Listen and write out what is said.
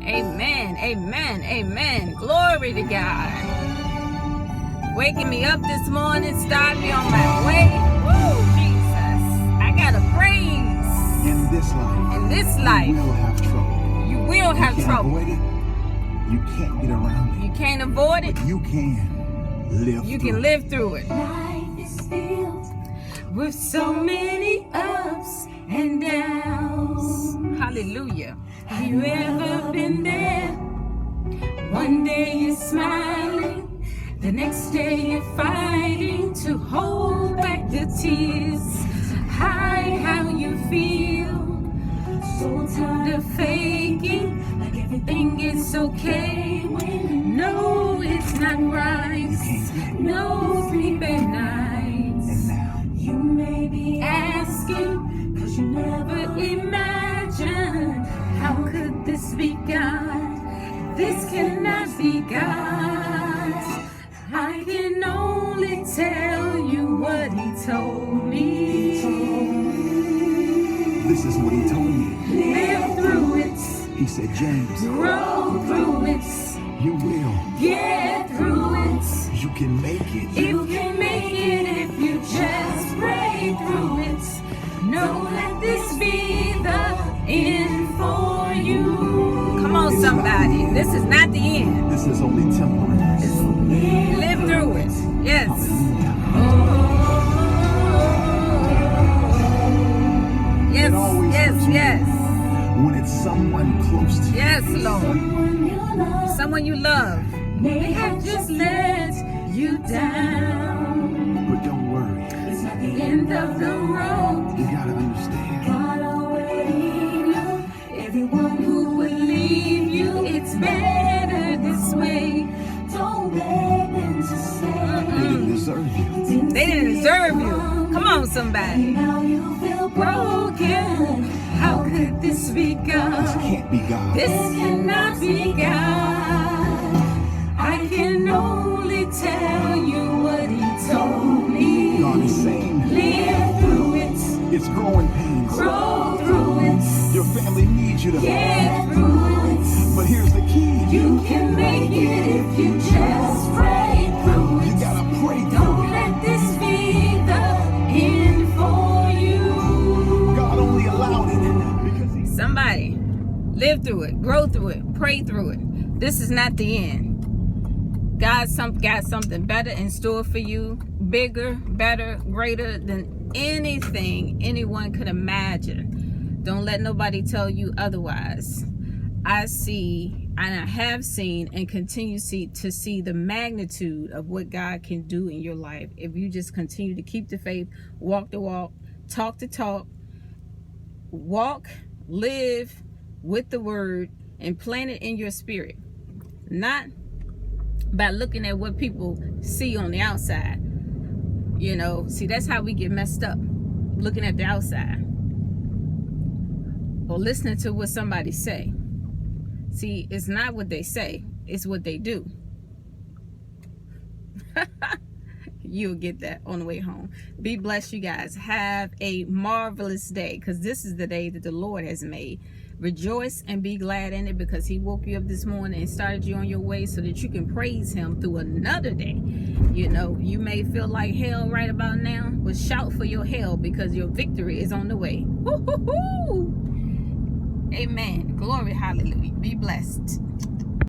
Amen. Amen. Amen. Glory to God. Waking me up this morning, starting me on my way. Woo, Jesus. I got to praise. In this life, you will have trouble. You will have trouble. Avoid it. You can't get around it. You can't avoid it. But you can live You through can it. live through it. Life is filled with so many ups and downs. Hallelujah. Have you ever been there? One day you're smiling, the next day you're fighting to hold back the tears. Hide how you feel, so tired of faking, like everything is okay when you know it's not right. No sleeping nights. And now, You may be asking, cause you never imagined, how could this be God? This cannot be God. I can only tell you what he told me. this is what he told me. Live through it, He said, James, grow through it, you will. get through it. You can make it. You can make it if you just pray through it. Know that this be the end for you. Come on, somebody. This is not the end. This is only temporary. Live through it. Yes. Yes, always yes, hurts you. yes. When it's someone close to you. Yes, Lord. Someone you love. May have just let you down. But don't worry. It's not the end of the road. You gotta understand. God already knew everyone who would leave you. It's better this way. Don't let them to say They didn't deserve you. They didn't deserve you. Come on, somebody. Now you feel broken. How could this be This God? can't be God. This cannot be God. I can only tell you what he told me. God is saying Live through it, it's growing pains. grow through it, Your family needs you to. get through it. But here's the key. You can make it if you just pray through You it. gotta pray through Don't it. let this be the end for you. God only allowed it because he Somebody. Live through it. Grow through it. Pray through it. This is not the end. God's got something better in store for you. Bigger, better, greater than anything anyone could imagine. Don't let nobody tell you otherwise. I see, and I have seen, and continue to see the magnitude of what God can do in your life if you just continue to keep the faith, walk the walk, talk the talk, walk, live with the word, and plant it in your spirit. Not by looking at what people see on the outside. You know, see, that's how we get messed up, looking at the outside or listening to what somebody say. See, it's not what they say, it's what they do. You'll get that on the way home. Be blessed, you guys. Have a marvelous day, because this is the day that the Lord has made. Rejoice and be glad in it, because he woke you up this morning and started you on your way so that you can praise him through another day. You know, you may feel like hell right about now, but shout for your hell, because your victory is on the way. Woo-hoo-hoo! Amen. Glory, hallelujah. Be blessed.